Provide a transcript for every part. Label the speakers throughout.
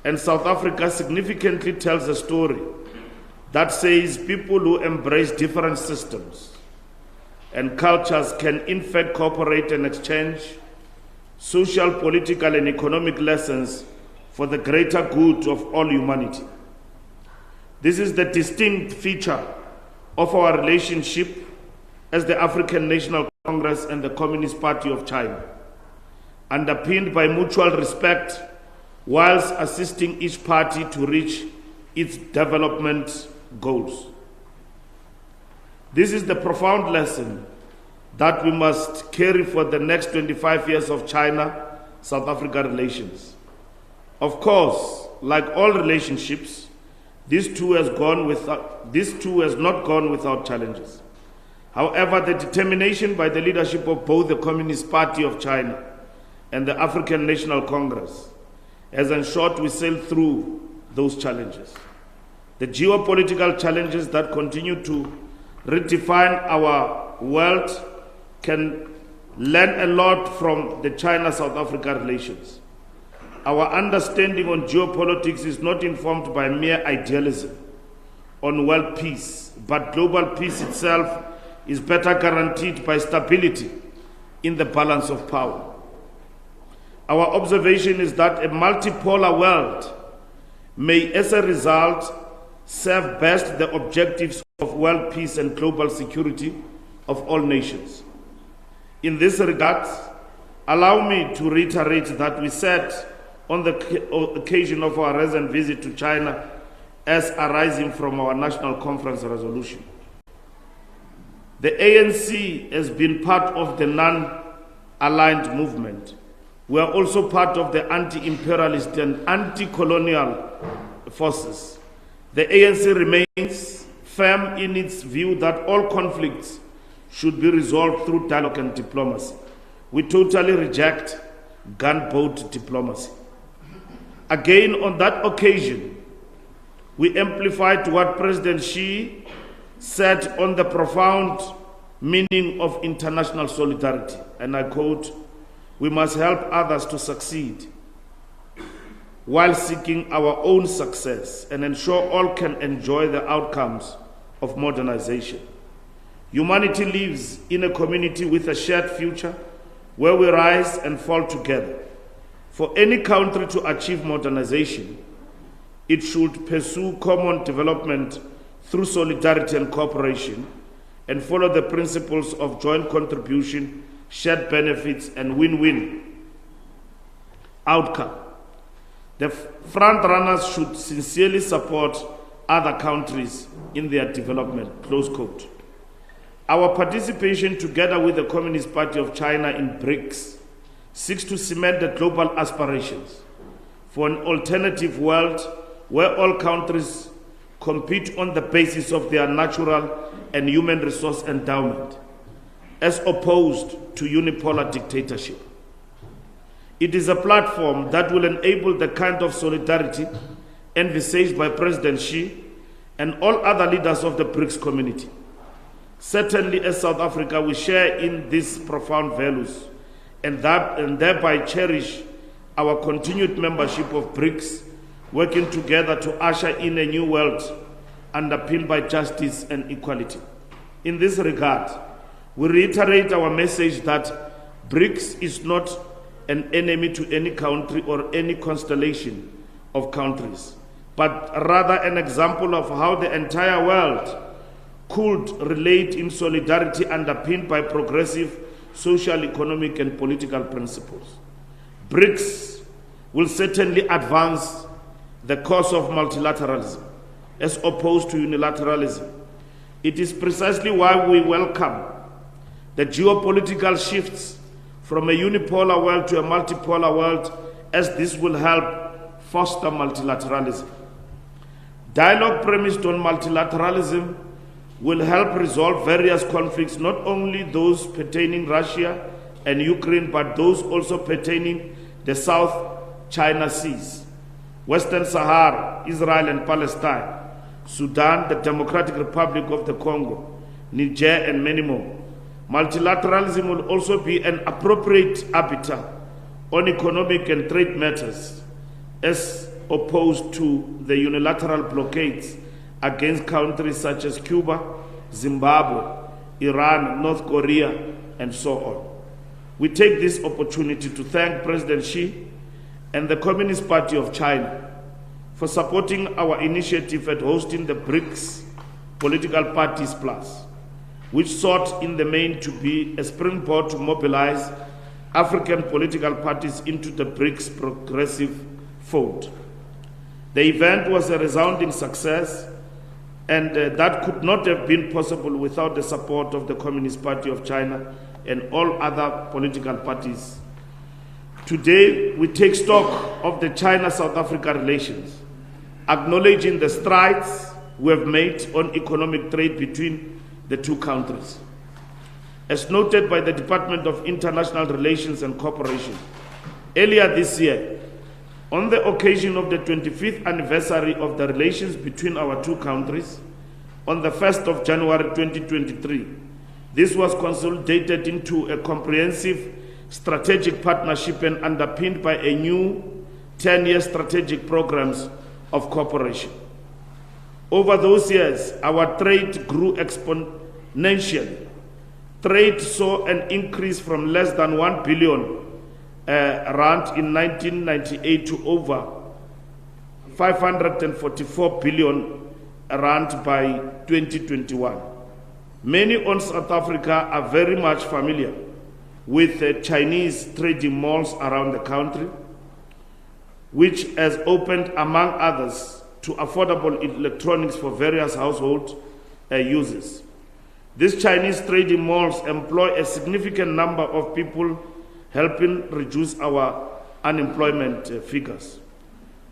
Speaker 1: And South Africa significantly tells a story that says people who embrace different systems and cultures can in fact cooperate and exchange social, political, and economic lessons for the greater good of all humanity. This is the distinct feature of our relationship as the African National Congress and the Communist Party of China, underpinned by mutual respect whilst assisting each party to reach its development goals. This is the profound lesson that we must carry for the next 25 years of China-South Africa relations. Of course, like all relationships, this too has not gone without challenges. However, the determination by the leadership of both the Communist Party of China and the African National Congress has ensured we sail through those challenges. The geopolitical challenges that continue to redefine our world can learn a lot from the China-South Africa relations. Our understanding on geopolitics is not informed by mere idealism on world peace, but global peace itself is better guaranteed by stability in the balance of power. Our observation is that a multipolar world may, as a result, serve best the objectives of world peace and global security of all nations. In this regard, allow me to reiterate that we said on the occasion of our recent visit to China, as arising from our National Conference resolution, the ANC has been part of the non-aligned movement. We are also part of the anti-imperialist and anti-colonial forces. The ANC remains firm in its view that all conflicts should be resolved through dialogue and diplomacy. We totally reject gunboat diplomacy. Again, on that occasion, we amplified what President Xi said on the profound meaning of international solidarity, and I quote, "We must help others to succeed while seeking our own success and ensure all can enjoy the outcomes of modernization. Humanity lives in a community with a shared future where we rise and fall together. For any country to achieve modernization, it should pursue common development through solidarity and cooperation and follow the principles of joint contribution, shared benefits, and win-win outcome. The front runners should sincerely support other countries in their development," close quote. Our participation together with the Communist Party of China in BRICS seeks to cement the global aspirations for an alternative world where all countries compete on the basis of their natural and human resource endowment, as opposed to unipolar dictatorship. It is a platform that will enable the kind of solidarity envisaged by President Xi and all other leaders of the BRICS community. Certainly, as South Africa, we share in these profound values and thereby cherish our continued membership of BRICS, working together to usher in a new world underpinned by justice and equality. In this regard, we reiterate our message that BRICS is not an enemy to any country or any constellation of countries, but rather an example of how the entire world could relate in solidarity underpinned by progressive social, economic, and political principles. BRICS will certainly advance the cause of multilateralism as opposed to unilateralism. It is precisely why we welcome the geopolitical shifts from a unipolar world to a multipolar world, as this will help foster multilateralism. Dialogue premised on multilateralism will help resolve various conflicts, not only those pertaining Russia and Ukraine, but those also pertaining the South China Seas, Western Sahara, Israel and Palestine, Sudan, the Democratic Republic of the Congo, Niger, and many more. Multilateralism will also be an appropriate arbiter on economic and trade matters, as opposed to the unilateral blockades against countries such as Cuba, Zimbabwe, Iran, North Korea, and so on. We take this opportunity to thank President Xi and the Communist Party of China for supporting our initiative at hosting the BRICS Political Parties Plus, which sought in the main to be a springboard to mobilize African political parties into the BRICS progressive fold. The event was a resounding success, and that could not have been possible without the support of the Communist Party of China and all other political parties. Today, we take stock of the China-South Africa relations, acknowledging the strides we have made on economic trade between the two countries. As noted by the Department of International Relations and Cooperation, earlier this year, on the occasion of the 25th anniversary of the relations between our two countries, on the 1st of January 2023, this was consolidated into a comprehensive strategic partnership and underpinned by a new 10-year strategic programs of cooperation. Over those years, our trade grew exponentially. Trade saw an increase from less than 1 billion rand in 1998 to over 544 billion rand by 2021. Many on South Africa are very much familiar with Chinese trading malls around the country, which has opened, among others, to affordable electronics for various household uses. These Chinese trading malls employ a significant number of people, helping reduce our unemployment figures.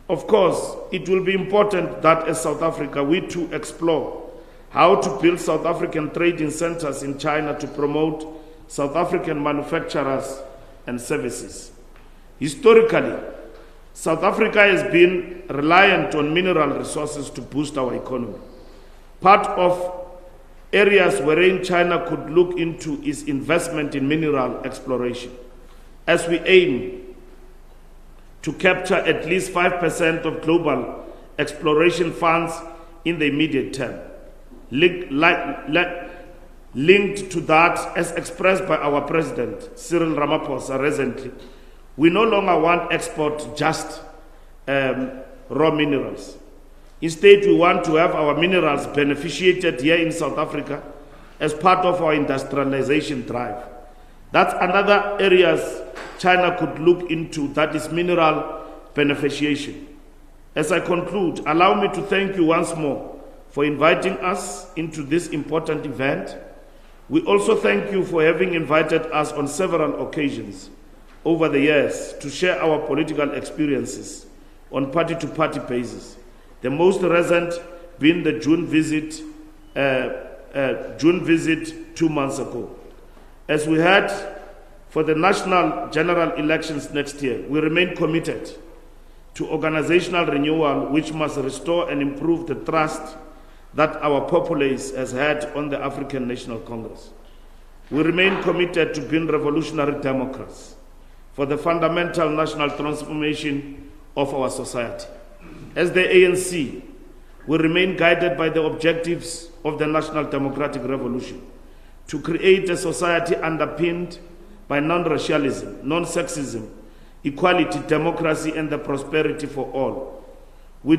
Speaker 1: Of course, it will be important that as South Africa, we too explore how to build South African trading centers in China to promote South African manufacturers and services. Historically, South Africa has been reliant on mineral resources to boost our economy. Part of areas wherein China could look into is investment in mineral exploration, as we aim to capture at least 5% of global exploration funds in the immediate term. Linked to that, as expressed by our President, Cyril Ramaphosa recently, we no longer want export just raw minerals. Instead, we want to have our minerals beneficiated here in South Africa as part of our industrialization drive. That's another areas China could look into, that is mineral beneficiation. As I conclude, allow me to thank you once more for inviting us into this important event. We also thank you for having invited us on several occasions over the years to share our political experiences on party-to-party basis. The most recent being the June visit 2 months ago. As we head for the national general elections next year, we remain committed to organizational renewal, which must restore and improve the trust that our populace has had on the African National Congress. We remain committed to being revolutionary democrats for the fundamental national transformation of our society. As the ANC, we remain guided by the objectives of the National Democratic Revolution to create a society underpinned by non-racialism, non-sexism, equality, democracy, and the prosperity for all. We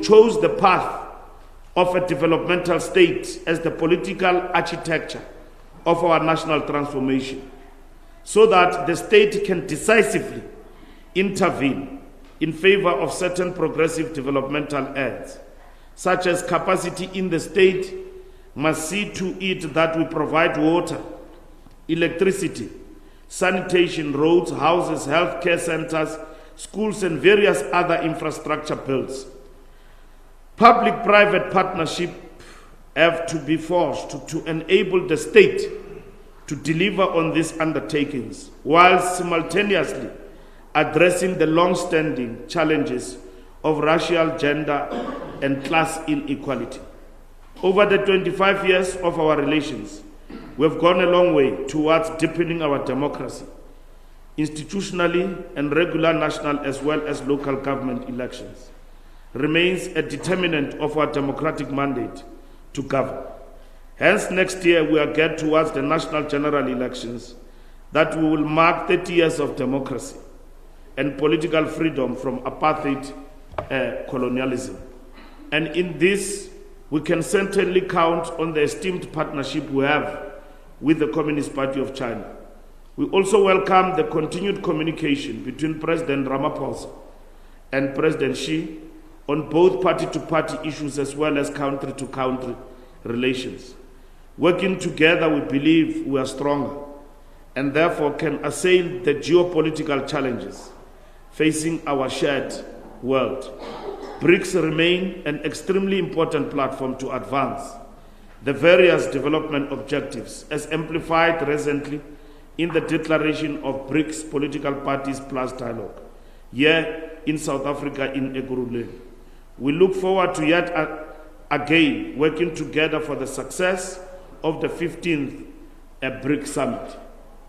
Speaker 1: chose the path of a developmental state as the political architecture of our national transformation, so that the state can decisively intervene in favor of certain progressive developmental ends, such as capacity in the state must see to it that we provide water, electricity, sanitation, roads, houses, healthcare centers, schools, and various other infrastructure builds. Public-private partnership have to be forced to enable the state to deliver on these undertakings, while simultaneously addressing the long-standing challenges of racial, gender, and class inequality. Over the 25 years of our relations, we have gone a long way towards deepening our democracy. institutionally and regular national as well as local government elections, remains a determinant of our democratic mandate to govern. Hence, next year we are geared towards the national general elections that will mark 30 years of democracy and political freedom from apartheid colonialism. And in this, we can certainly count on the esteemed partnership we have with the Communist Party of China. We also welcome the continued communication between President Ramaphosa and President Xi on both party-to-party issues as well as country-to-country relations. Working together, we believe we are stronger and therefore can assail the geopolitical challenges facing our shared world. BRICS remain an extremely important platform to advance the various development objectives as amplified recently in the declaration of BRICS Political Parties Plus Dialogue here in South Africa in Ekurhuleni. We look forward to yet again working together for the success of the 15th BRICS Summit.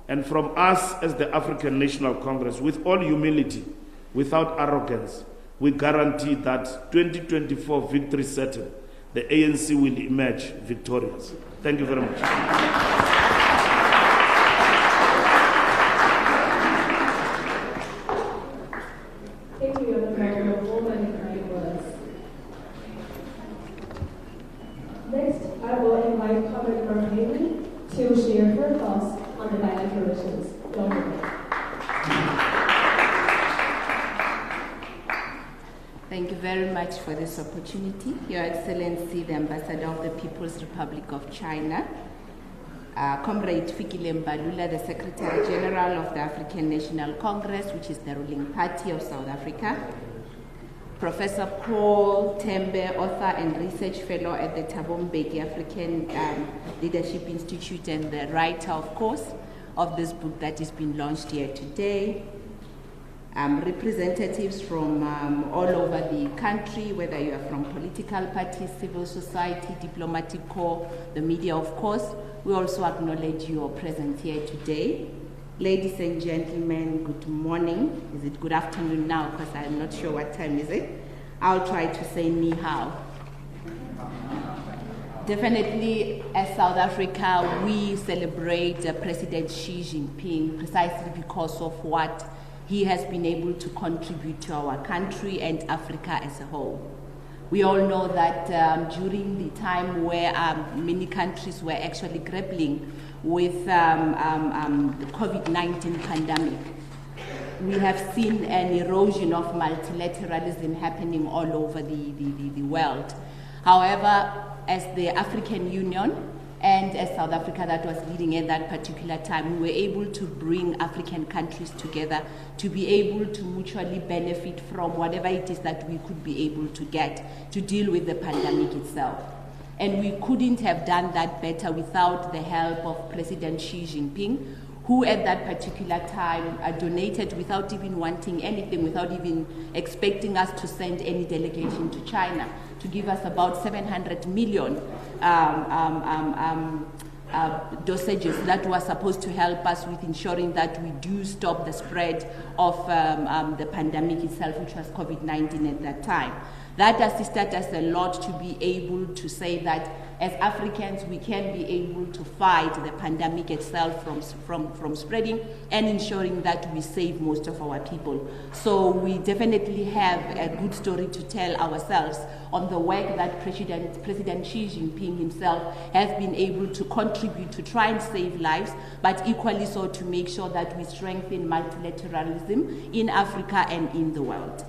Speaker 1: And from us as the African National Congress, with all humility, without arrogance, we guarantee that 2024 victory certain, the ANC will emerge victorious. Thank you very much.
Speaker 2: Thank you, Honourable for many kind words. Next, I will invite Comrade Ramaphosa to share her thoughts on the bilateral relations.
Speaker 3: Thank you very much for this opportunity. Your Excellency, the Ambassador of the People's Republic of China, Comrade Fikile Mbalula, the Secretary General of the African National Congress, which is the ruling party of South Africa, Professor Paul Tembe, author and research fellow at the Thabo Mbeki African Leadership Institute and the writer, of course, of this book that is being launched here today. Representatives from all over the country, whether you are from political parties, civil society, diplomatic corps, the media, of course. We also acknowledge your presence here today. Ladies and gentlemen, good morning. Is it good afternoon now? Because I'm not sure what time is it. I'll try to say ni hao. Definitely, as South Africa, we celebrate President Xi Jinping precisely because of what he has been able to contribute to our country and Africa as a whole. We all know that during the time where many countries were actually grappling with the COVID-19 pandemic, we have seen an erosion of multilateralism happening all over the world. However, as the African Union and as South Africa that was leading at that particular time, we were able to bring African countries together to be able to mutually benefit from whatever it is that we could be able to get to deal with the pandemic itself. And we couldn't have done that better without the help of President Xi Jinping, who at that particular time donated without even wanting anything, without even expecting us to send any delegation to China, to give us about 700 million dosages that were supposed to help us with ensuring that we do stop the spread of the pandemic itself, which was COVID-19 at that time. That assisted us a lot to be able to say that as Africans, we can be able to fight the pandemic itself from spreading and ensuring that we save most of our people. So we definitely have a good story to tell ourselves on the work that President Xi Jinping himself has been able to contribute to try and save lives, but equally so to make sure that we strengthen multilateralism in Africa and in the world.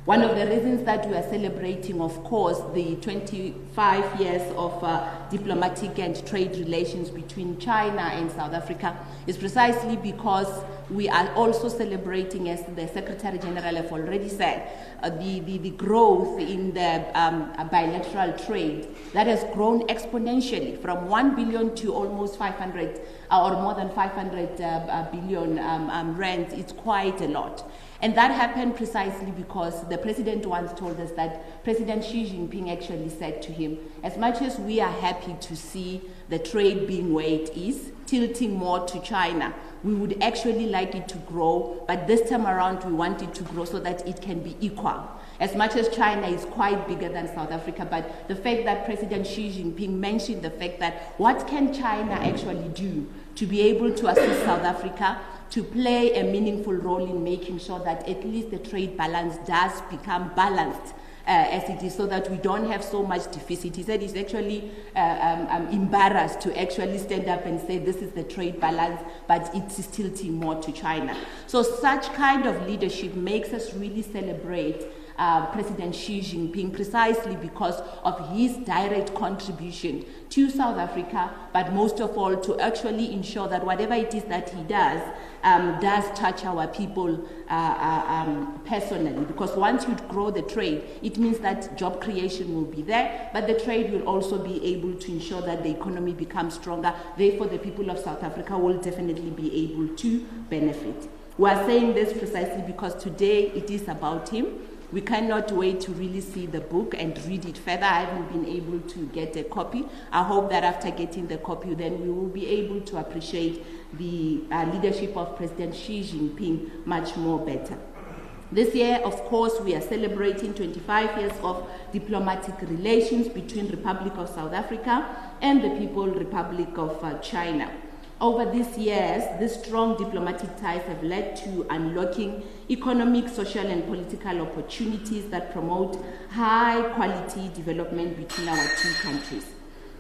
Speaker 3: One of the reasons that we are celebrating, of course, the 25 years of diplomatic and trade relations between China and South Africa is precisely because we are also celebrating, as the Secretary General have already said, the growth in the bilateral trade that has grown exponentially from 1 billion to almost 500 or more than 500 billion rand. It's quite a lot. And that happened precisely because the president once told us that President Xi Jinping actually said to him, as much as we are happy to see the trade being where it is, tilting more to China, We would actually like it to grow, but this time around we want it to grow so that it can be equal. As much as China is quite bigger than South Africa, but the fact that President Xi Jinping mentioned the fact that what can China actually do to be able to assist South Africa to play a meaningful role in making sure that at least the trade balance does become balanced as it is, so that we don't have so much deficit. He said he's actually embarrassed to actually stand up and say this is the trade balance, but it's tilting more to China. So such kind of leadership makes us really celebrate President Xi Jinping, precisely because of his direct contribution to South Africa, but most of all to actually ensure that whatever it is that he does touch our people personally. Because once you grow the trade, it means that job creation will be there, but the trade will also be able to ensure that the economy becomes stronger. Therefore, the people of South Africa will definitely be able to benefit. We are saying this precisely because today it is about him. We cannot wait to really see the book and read it further. I haven't been able to get a copy. I hope that after getting the copy, then we will be able to appreciate the leadership of President Xi Jinping much more better. This year, of course, we are celebrating 25 years of diplomatic relations between Republic of South Africa and the People's Republic of China. Over these years, these strong diplomatic ties have led to unlocking economic, social, and political opportunities that promote high-quality development between our two countries.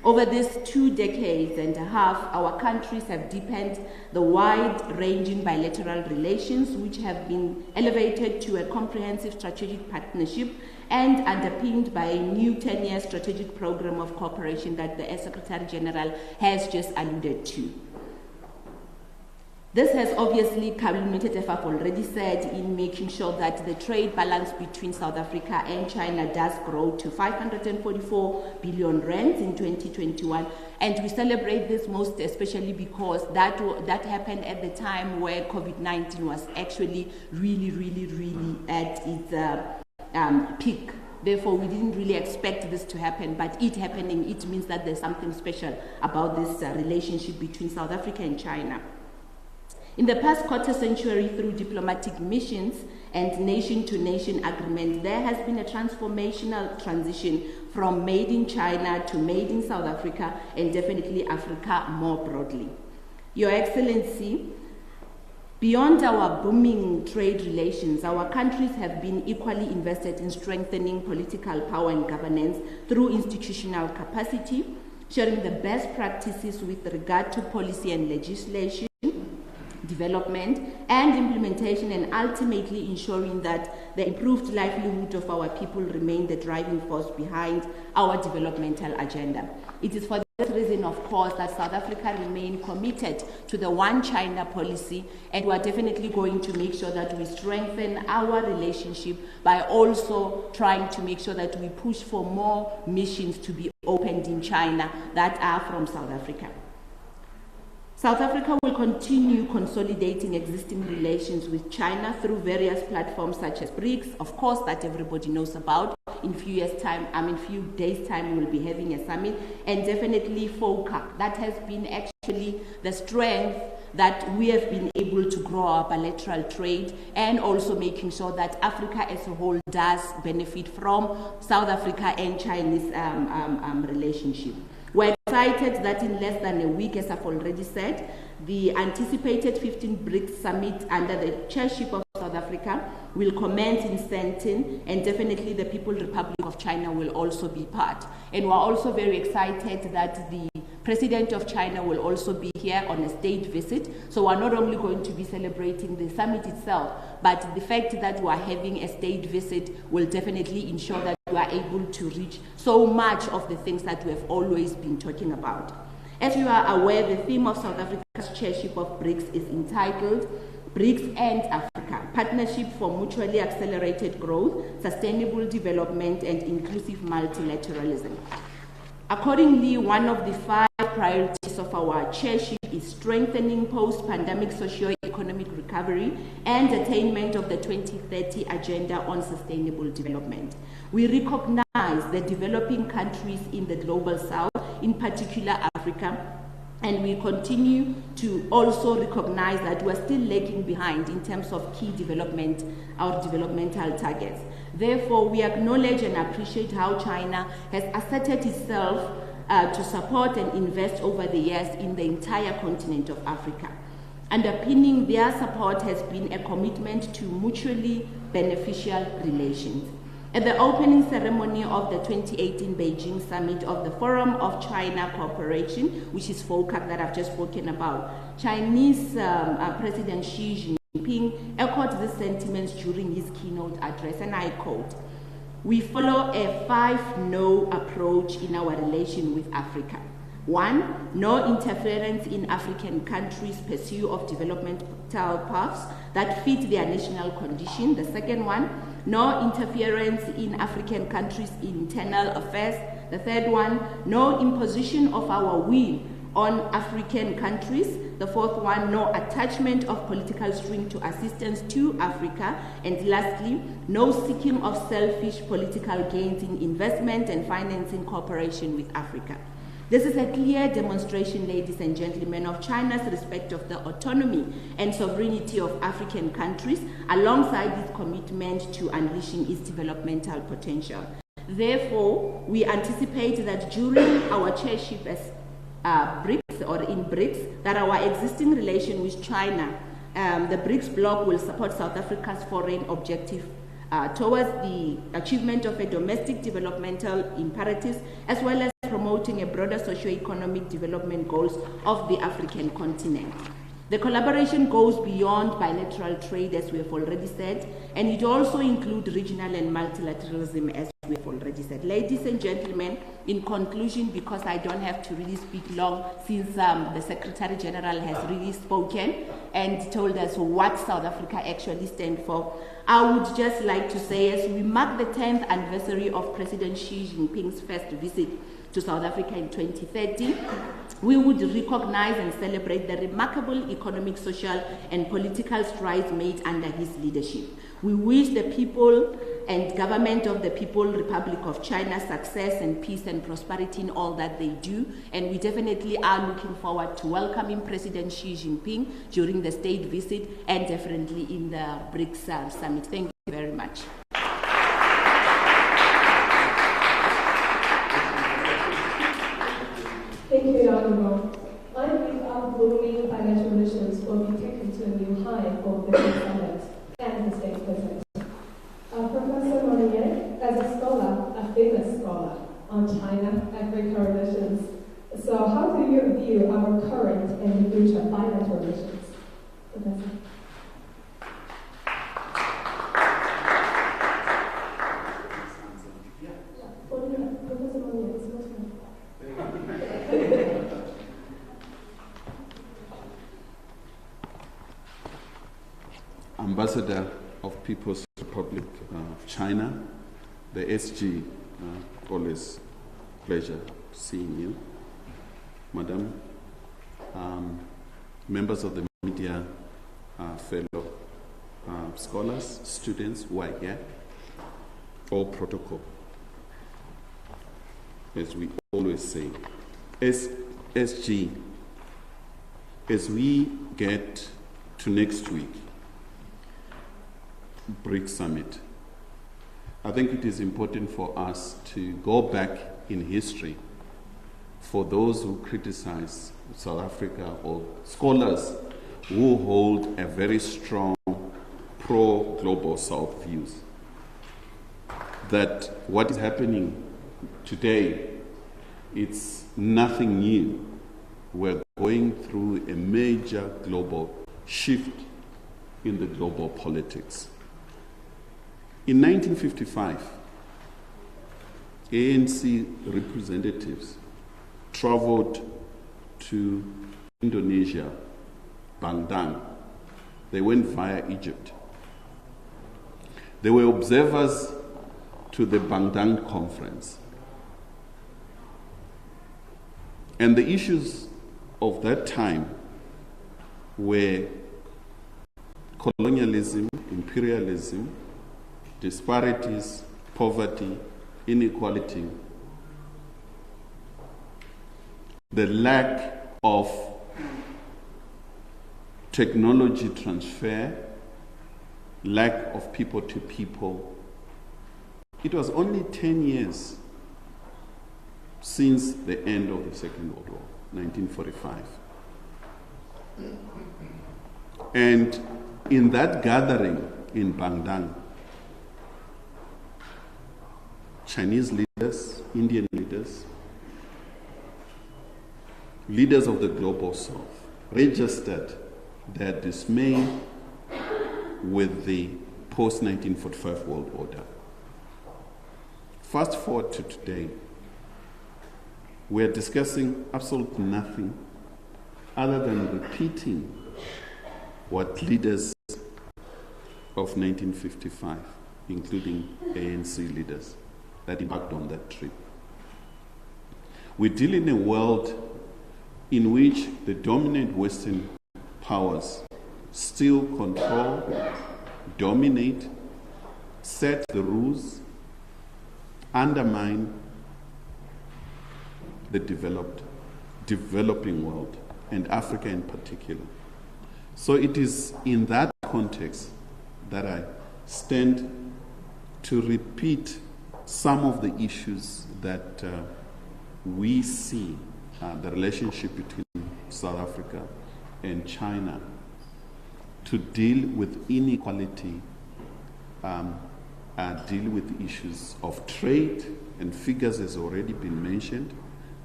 Speaker 3: Over these 2 decades and a half, our countries have deepened the wide-ranging bilateral relations, which have been elevated to a comprehensive strategic partnership and underpinned by a new 10-year strategic program of cooperation that the Secretary General has just alluded to. This has obviously culminated, as I've already said, in making sure that the trade balance between South Africa and China does grow to 544 billion rands in 2021. And we celebrate this most especially because that happened at the time where COVID-19 was actually really at its peak. Therefore, we didn't really expect this to happen, but it happening, it means that there's something special about this relationship between South Africa and China. In the past quarter century, through diplomatic missions and nation-to-nation agreements, there has been a transformational transition from made in China to made in South Africa, and definitely Africa more broadly. Your Excellency, beyond our booming trade relations, our countries have been equally invested in strengthening political power and governance through institutional capacity, sharing the best practices with regard to policy and legislation, development and implementation, and ultimately ensuring that the improved livelihood of our people remain the driving force behind our developmental agenda. It is for this reason, of course, that South Africa remains committed to the One China policy, and we are definitely going to make sure that we strengthen our relationship by also trying to make sure that we push for more missions to be opened in China that are from South Africa. South Africa will continue consolidating existing relations with China through various platforms such as BRICS, of course, that everybody knows about. In few days' time, we will be having a summit, and definitely FOCAC. That has been actually the strength that we have been able to grow our bilateral trade, and also making sure that Africa as a whole does benefit from South Africa and Chinese relationship. We're excited that in less than a week, as I've already said, the anticipated 15th BRICS summit under the chairship of South Africa will commence in Sandton, and definitely the People's Republic of China will also be part. And we're also very excited that the President of China will also be here on a state visit. So we're not only going to be celebrating the summit itself, but the fact that we're having a state visit will definitely ensure that we are able to reach so much of the things that we have always been talking about. As you are aware, the theme of South Africa's chairship of BRICS is entitled BRICS and Africa, Partnership for Mutually Accelerated Growth, Sustainable Development, and Inclusive Multilateralism. Accordingly, one of the 5 priorities of our chairship is strengthening post-pandemic socio-economic recovery and attainment of the 2030 Agenda on Sustainable Development. We recognize the developing countries in the Global South, in particular Africa, And we continue to also recognize that we're still lagging behind in terms of key development, our developmental targets. Therefore, we acknowledge and appreciate how China has asserted itself to support and invest over the years in the entire continent of Africa. Underpinning their support has been a commitment to mutually beneficial relations. At the opening ceremony of the 2018 Beijing Summit of the Forum of China Cooperation, which is FOCAC that I've just spoken about, Chinese President Xi Jinping echoed these sentiments during his keynote address, and I quote, "We follow a 5-no approach in our relation with Africa. 1, no interference in African countries' pursuit of developmental paths that fit their national condition. The second one, no interference in African countries' internal affairs. The third one, no imposition of our will on African countries. The fourth one, no attachment of political string to assistance to Africa. And lastly, no seeking of selfish political gains in investment and financing cooperation with Africa." This is a clear demonstration, ladies and gentlemen, of China's respect of the autonomy and sovereignty of African countries, alongside its commitment to unleashing its developmental potential. Therefore, we anticipate that during our chairship as BRICS or in BRICS, that our existing relation with China, the BRICS bloc will support South Africa's foreign objective towards the achievement of a domestic developmental imperatives, as well as promoting a broader socio-economic development goals of the African continent. The collaboration goes beyond bilateral trade, as we have already said, and it also includes regional and multilateralism, as we have already said. Ladies and gentlemen, in conclusion, because I don't have to really speak long, since the Secretary General has really spoken and told us what South Africa actually stands for, I would just like to say, as we mark the 10th anniversary of President Xi Jinping's first visit to South Africa in 2013, we would recognize and celebrate the remarkable economic, social, and political strides made under his leadership. We wish the people and government of the People's Republic of China success and peace and prosperity in all that they do, and we definitely are looking forward to welcoming President Xi Jinping during the state visit and definitely in the BRICS summit. Thank you very much.
Speaker 2: Thank you, Your Honourable. I believe our blooming financial relations will be taken to a new high for the BRICS summit and the state visit. Professor Monier, as a scholar, a famous scholar on China-Africa relations, so how do you view our current and future bilateral relations? Professor. Professor Monier, it's your turn.
Speaker 4: Ambassador of People's Republic of China, the SG, always pleasure seeing you. Madam, members of the media, fellow scholars, students who are here, all protocol. As we always say, SG, as we get to next week, BRICS Summit, I think it is important for us to go back in history for those who criticize South Africa or scholars who hold a very strong pro-global South views, that what is happening today, it's nothing new. We're going through a major global shift in the global politics. In 1955, ANC representatives traveled to Indonesia, Bandung. They went via Egypt. They were observers to the Bandung conference. And the issues of that time were colonialism, imperialism, disparities, poverty, inequality, the lack of technology transfer, lack of people to people. It was only 10 years since the end of the Second World War, 1945. And in that gathering in Bandung, Chinese leaders, Indian leaders, leaders of the Global South registered their dismay with the post-1945 world order. Fast forward to today, we're discussing absolutely nothing other than repeating what leaders of 1955, including ANC leaders, that embarked on that trip. We deal in a world in which the dominant Western powers still control, dominate, set the rules, undermine the developing world, and Africa in particular. So it is in that context that I stand to repeat some of the issues that we see, the relationship between South Africa and China, to deal with inequality, deal with issues of trade, and figures has already been mentioned.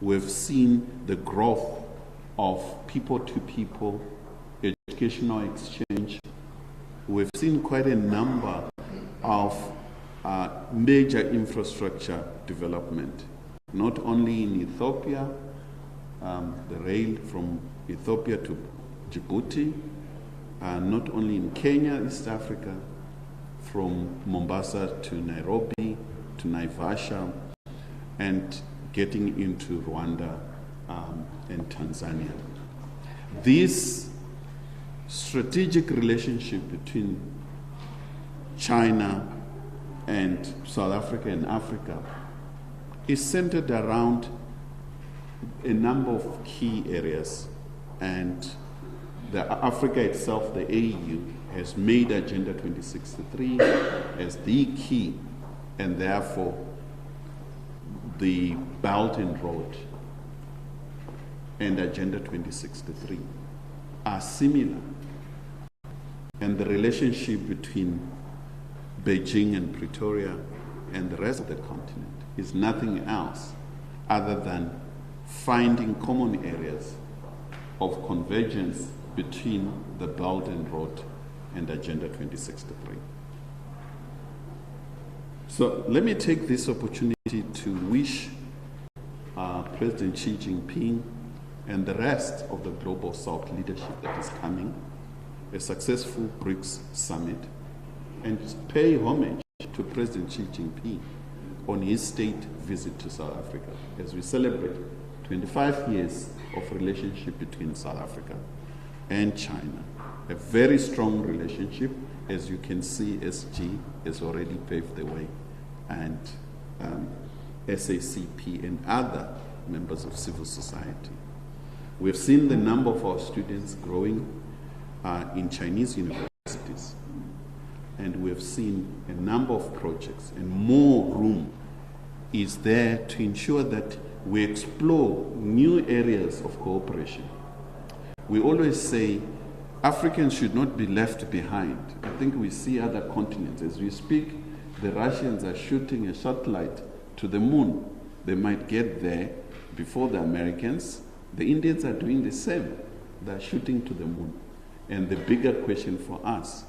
Speaker 4: We've seen the growth of people-to-people educational exchange. We've seen quite a number of major infrastructure development, not only in Ethiopia, the rail from Ethiopia to Djibouti, not only in Kenya, East Africa, from Mombasa to Nairobi to Naivasha, and getting into Rwanda and Tanzania. This strategic relationship between China and South Africa and Africa is centered around a number of key areas, and Africa itself, the AU, has made Agenda 2063 as the key, and therefore the Belt and Road and Agenda 2063 are similar, and the relationship between Beijing and Pretoria and the rest of the continent is nothing else other than finding common areas of convergence between the Belt and Road and Agenda 2063. So let me take this opportunity to wish President Xi Jinping and the rest of the Global South leadership that is coming a successful BRICS summit, and pay homage to President Xi Jinping on his state visit to South Africa as we celebrate 25 years of relationship between South Africa and China. A very strong relationship. As you can see, SG has already paved the way, and SACP and other members of civil society. We've seen the number of our students growing in Chinese universities, and we've seen a number of projects, and more room is there to ensure that we explore new areas of cooperation. We always say Africans should not be left behind. I think we see other continents. As we speak, the Russians are shooting a satellite to the moon. They might get there before the Americans. The Indians are doing the same. They're shooting to the moon. And the bigger question for us,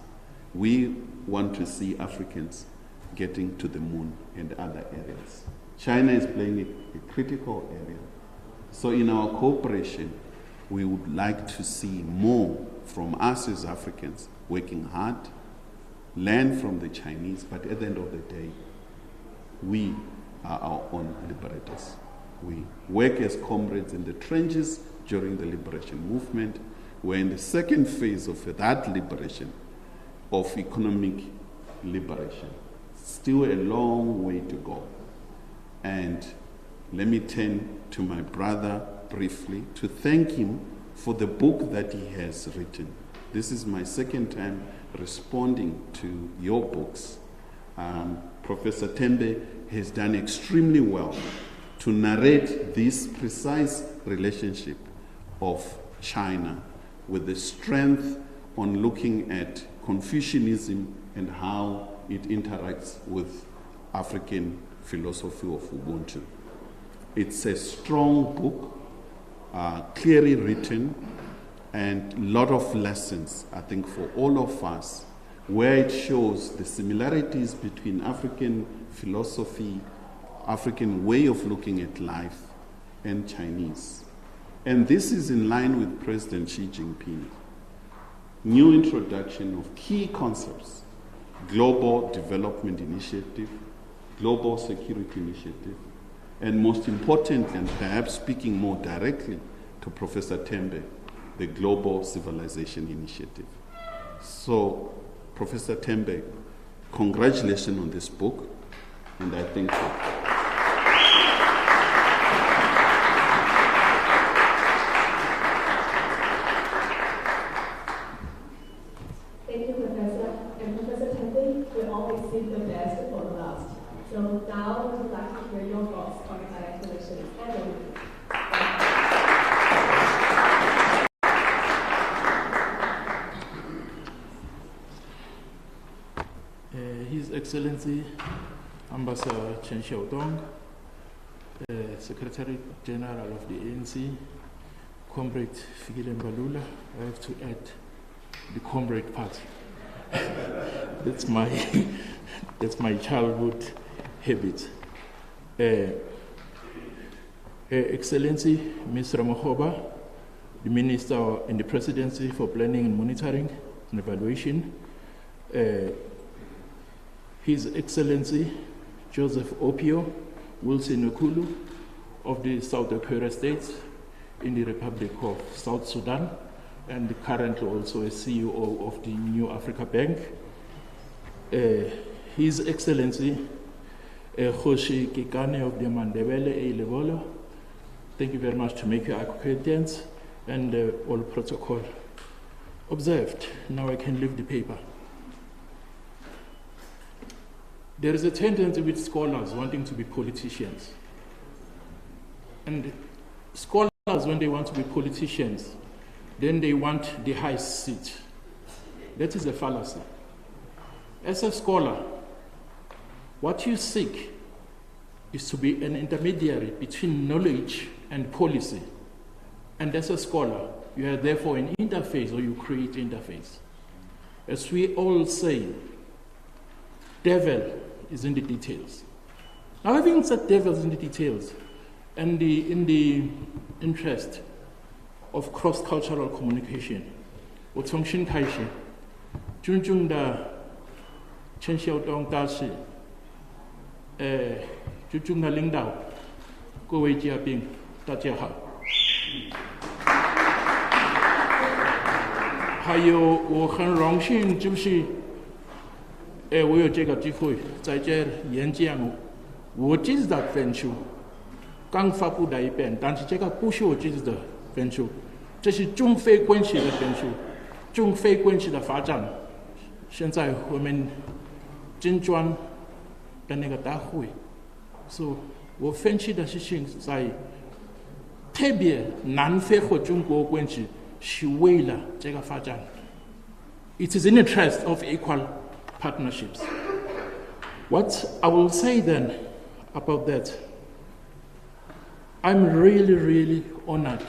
Speaker 4: we want to see Africans getting to the moon and other areas. China is playing a critical area. So in our cooperation, we would like to see more from us as Africans, working hard, learn from the Chinese, but at the end of the day, we are our own liberators. We work as comrades in the trenches during the liberation movement. We're in the second phase of that liberation, of economic liberation. Still a long way to go. And let me turn to my brother, briefly to thank him for the book that he has written. This is my second time responding to your books. Professor Tembe has done extremely well to narrate this precise relationship of China with the strength on looking at Confucianism and how it interacts with African philosophy of Ubuntu. It's a strong book, clearly written, and a lot of lessons, I think, for all of us, where it shows the similarities between African philosophy, African way of looking at life, and Chinese. And this is in line with President Xi Jinping. New introduction of key concepts, Global Development Initiative, Global Security Initiative, and most important, and perhaps speaking more directly to Professor Tembe, the Global Civilization Initiative. So, Professor Tembe, congratulations on this book, and I thank you.
Speaker 2: Thank you, Professor. And Professor Tembe, we always save the best for the last. So now we would like to hear your thoughts on higher relations and overview.
Speaker 5: His Excellency Ambassador Chen Xiaodong, Secretary General of the ANC, Comrade Fikile Mbalula, I have to add the comrade part. That's my childhood habit. Excellency Ms. Ramaphosa, the Minister in the Presidency for Planning and Monitoring and Evaluation, His Excellency Joseph Opio Wilson Okulu of the South Dakota States in the Republic of South Sudan, and currently also a CEO of the New Africa Bank. His Excellency Khoshi Kikane of the Mandebele A-Levola, thank you very much to make your acquaintance, and all protocol observed. Now I can leave the paper. There is a tendency with scholars wanting to be politicians. And scholars, when they want to be politicians, then they want the highest seat. That is a fallacy. As a scholar, what you seek is to be an intermediary between knowledge and policy. And as a scholar, you are therefore an interface, or you create interface. As we all say, devil is in the details. Now, having said devil is in the details, and in the interest of cross-cultural communication, Otongshin Kaishi, Junjung da Chen Xiaodong Dashi, Junjung da Lingdao, 各位嘉宾，大家好。还有，我很荣幸，就是我有这个机会在这演讲。我自己的分数刚发布了一遍，但是这个不是我自己的分数，这是中非关系的分数，中非关系的发展。现在我们金砖的那个大会，所以我分析的事情在特别南非和中国关系是为了这个发展。It is in the interest of equal partnerships. What I will say then about that, I'm really, really honored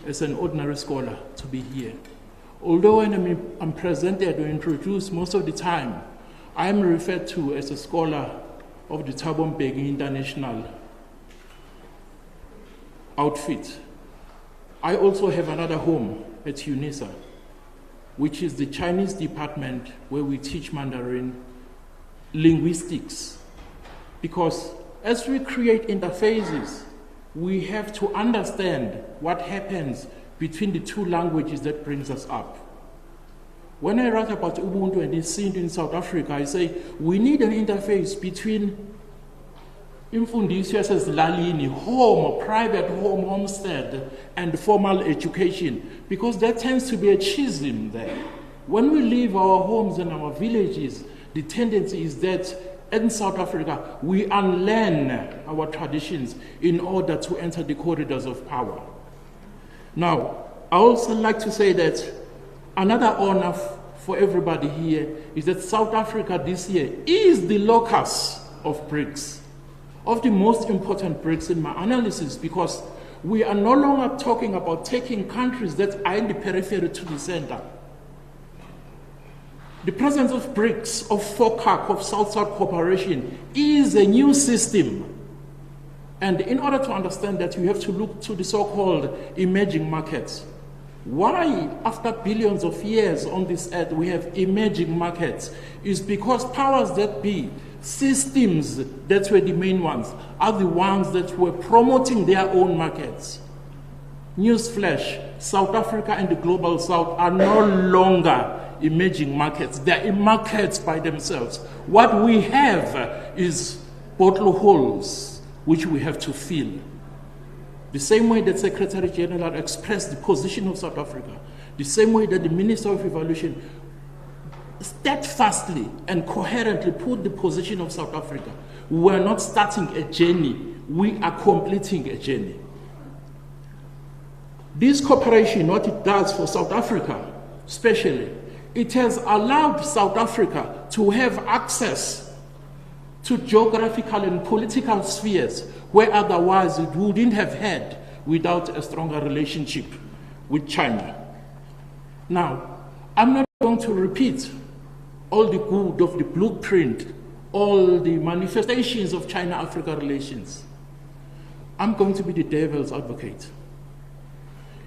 Speaker 5: as an ordinary scholar to be here. Although I'm presented or introduced most of the time, I'm referred to as a scholar of the Thabo Mbeki International outfit. I also have another home at UNISA, which is the Chinese department where we teach Mandarin linguistics. Because as we create interfaces, we have to understand what happens between the two languages that brings us up. When I write about Ubuntu and its scene in South Africa, I say we need an interface between imfundiso yasezilalini, home, private home, homestead, and formal education, because there tends to be a schism there. When we leave our homes and our villages, the tendency is that in South Africa, we unlearn our traditions in order to enter the corridors of power. Now, I also like to say that another honor for everybody here is that South Africa this year is the locus of BRICS, of the most important BRICS in my analysis, because we are no longer talking about taking countries that are in the periphery to the center. The presence of BRICS, of FOCAC, of South-South cooperation is a new system. And in order to understand that, you have to look to the so-called emerging markets. Why, after billions of years on this earth, we have emerging markets is because powers that be, systems that were the main ones, are the ones that were promoting their own markets. Newsflash, South Africa and the Global South are no longer emerging markets. They are markets by themselves. What we have is bottle holes which we have to fill. The same way that Secretary General expressed the position of South Africa, the same way that the Minister of Evaluation steadfastly and coherently put the position of South Africa. We are not starting a journey, we are completing a journey. This cooperation, what it does for South Africa, especially, it has allowed South Africa to have access to geographical and political spheres where otherwise it wouldn't have had without a stronger relationship with China. Now, I'm not going to repeat all the good of the blueprint, all the manifestations of China-Africa relations. I'm going to be the devil's advocate.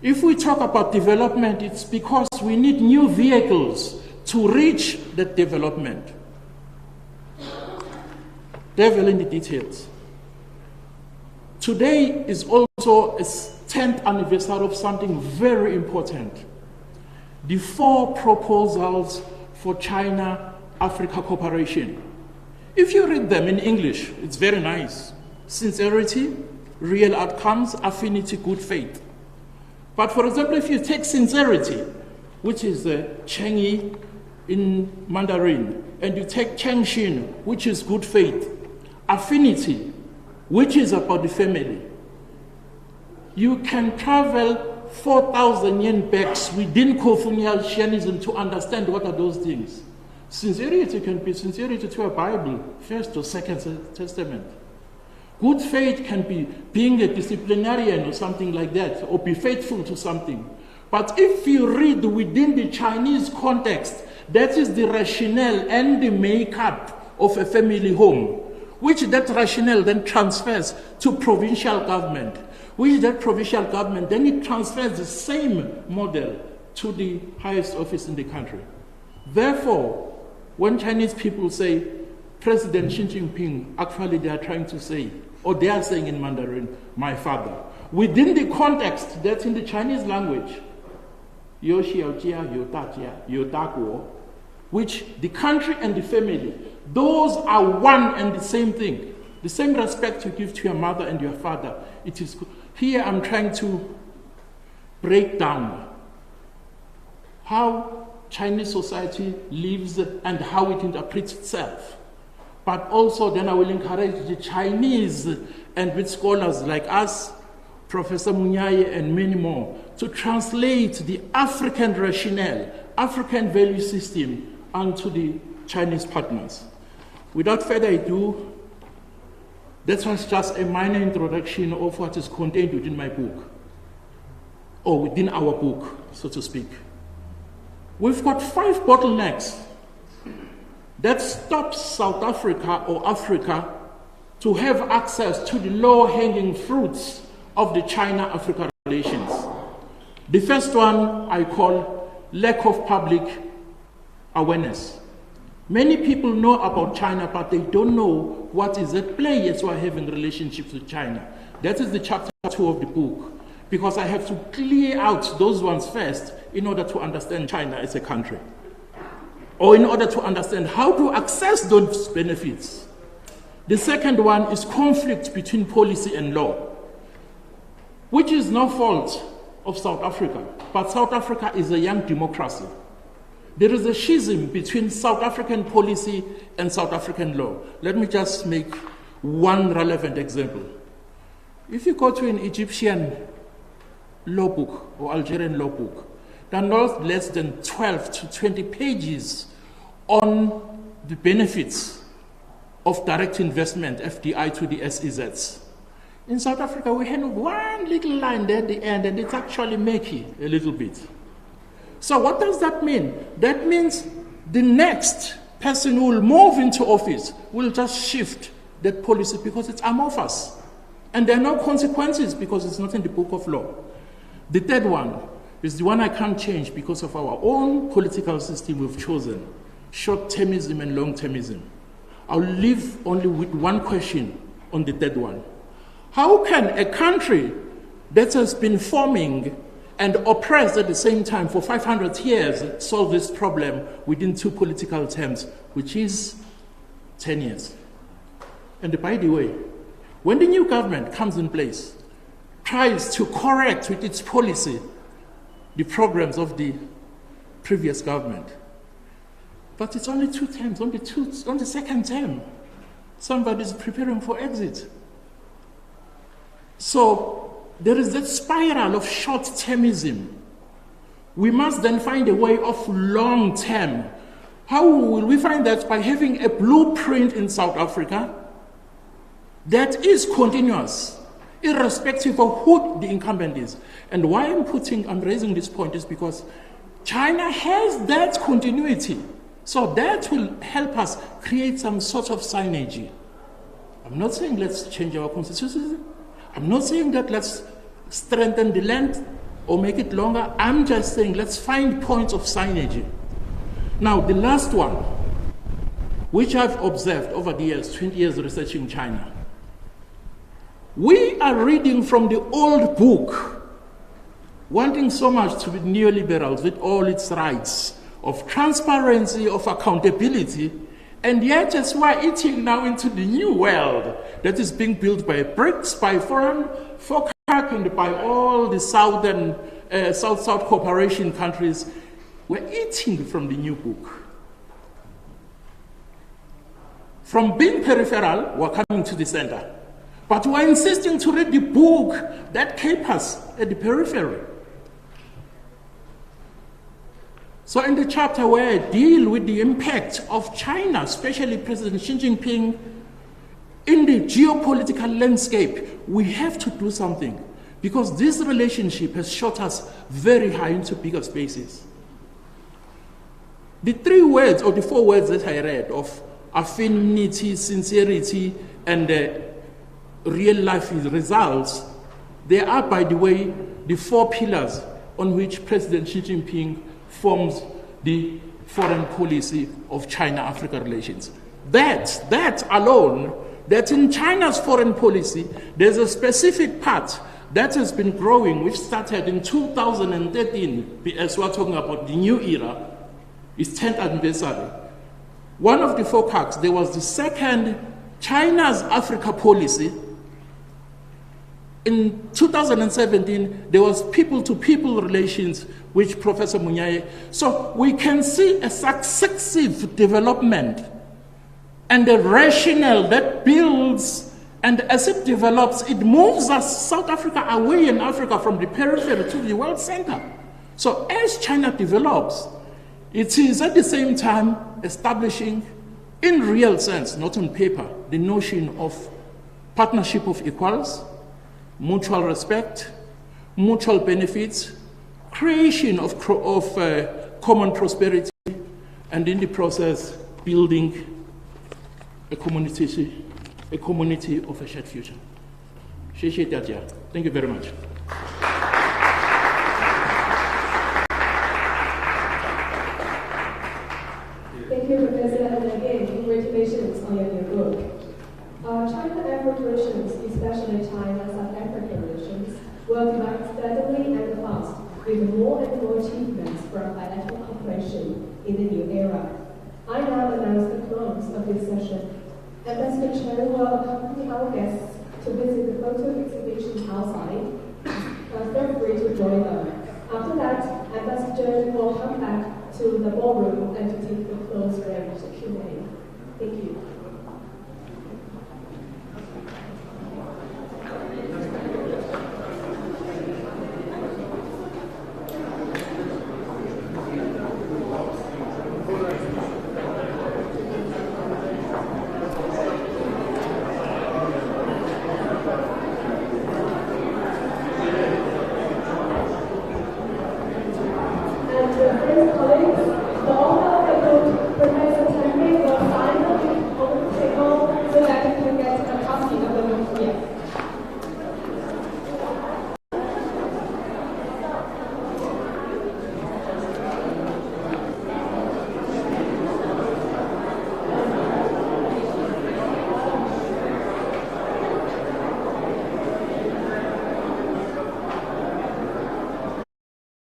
Speaker 5: If we talk about development, it's because we need new vehicles to reach that development. Devil in the details. Today is also a 10th anniversary of something very important. The 4 proposals for China-Africa cooperation. If you read them in English, it's very nice. Sincerity, real outcomes, affinity, good faith. But for example, if you take sincerity, which is Chengyi in Mandarin, and you take Chengxin, which is good faith, affinity, which is about the family, you can travel 4,000 yen back within Confucianism to understand what are those things. Sincerity can be sincerity to a Bible, First or Second Testament. Good faith can be being a disciplinarian or something like that, or be faithful to something. But if you read within the Chinese context, that is the rationale and the makeup of a family home, which that rationale then transfers to provincial government, which that provincial government then it transfers the same model to the highest office in the country. Therefore, when Chinese people say President Xi Jinping, actually they are trying to say, or they are saying in Mandarin, my father. Within the context that's in the Chinese language, Yo Xiaojia, Yo Dajia, Yo Daguo, which the country and the family, those are one and the same thing. The same respect you give to your mother and your father. It is here I'm trying to break down how Chinese society lives and how it interprets itself. But also then I will encourage the Chinese and with scholars like us, Professor Munyaye and many more, to translate the African rationale, African value system onto the Chinese partners. Without further ado, that was just a minor introduction of what is contained within my book, or within our book, so to speak. We've got 5 bottlenecks that stops South Africa or Africa to have access to the low-hanging fruits of the China-Africa relations. The first one I call lack of public awareness. Many people know about China, but they don't know what is at play as we're having relationships with China. That is the chapter 2 of the book, because I have to clear out those ones first in order to understand China as a country, or in order to understand how to access those benefits. The second one is conflict between policy and law, which is no fault of South Africa, but South Africa is a young democracy. There is a schism between South African policy and South African law. Let me just make one relevant example. If you go to an Egyptian law book or Algerian law book, there are not less than 12 to 20 pages on the benefits of direct investment, FDI, to the SEZs. In South Africa, we have one little line there at the end, and it's actually murky a little bit. So what does that mean? That means the next person who will move into office will just shift that policy because it's amorphous. And there are no consequences because it's not in the book of law. The third one is the one I can't change because of our own political system we've chosen, short-termism and long-termism. I'll leave only with one question on the third one. How can a country that has been forming and oppressed at the same time for 500 years solve this problem within two political terms, which is 10 years? And by the way, when the new government comes in place, tries to correct with its policy the programs of the previous government, but it's only 2 terms, on the second term, somebody's preparing for exit. So there is that spiral of short-termism. We must then find a way of long-term. How will we find that? By having a blueprint in South Africa that is continuous, irrespective of who the incumbent is. And why I'm raising this point is because China has that continuity. So that will help us create some sort of synergy. I'm not saying let's change our constitution. I'm not saying that let's strengthen the land or make it longer. I'm just saying let's find points of synergy. Now, the last one, which I've observed over the years, 20 years researching China. We are reading from the old book, wanting so much to be neoliberals with all its rights of transparency, of accountability, and yet as we're eating now into the new world that is being built by BRICS, by foreign folk, and by all the South cooperation countries, we're eating from the new book. From being peripheral, we're coming to the center. But we're insisting to read the book that kept us at the periphery. So in the chapter where I deal with the impact of China, especially President Xi Jinping, in the geopolitical landscape, we have to do something because this relationship has shot us very high into bigger spaces. The 3 words or the 4 words that I read of affinity, sincerity, and real life results, they are, by the way, the 4 pillars on which President Xi Jinping forms the foreign policy of China-Africa relations. That alone, that in China's foreign policy, there's a specific part that has been growing, which started in 2013, as we're talking about the new era, its 10th anniversary. One of the forecasts, there was the second China's Africa policy. In 2017, there was people-to-people relations with Professor Munyaye. So we can see a successive development and a rationale that builds, and as it develops, it moves us, South Africa, away in Africa from the periphery to the world center. So as China develops, it is at the same time establishing, in real sense, not on paper, the notion of partnership of equals, mutual respect, mutual benefits, creation of common prosperity, and in the process, building a community of a shared future. Thank you very much.
Speaker 2: Thank you, Professor, and again, congratulations on your new book. China-Africa relations, especially China-South Africa relations, will develop steadily and fast, with more and more achievements from bilateral cooperation in the new era. I now announce the close of this session. Ambassador Chen will accompany our guests to visit the photo exhibition outside. Feel free to join them. After that, Ambassador will come back to the ballroom and to take the close range Q&A. Thank you.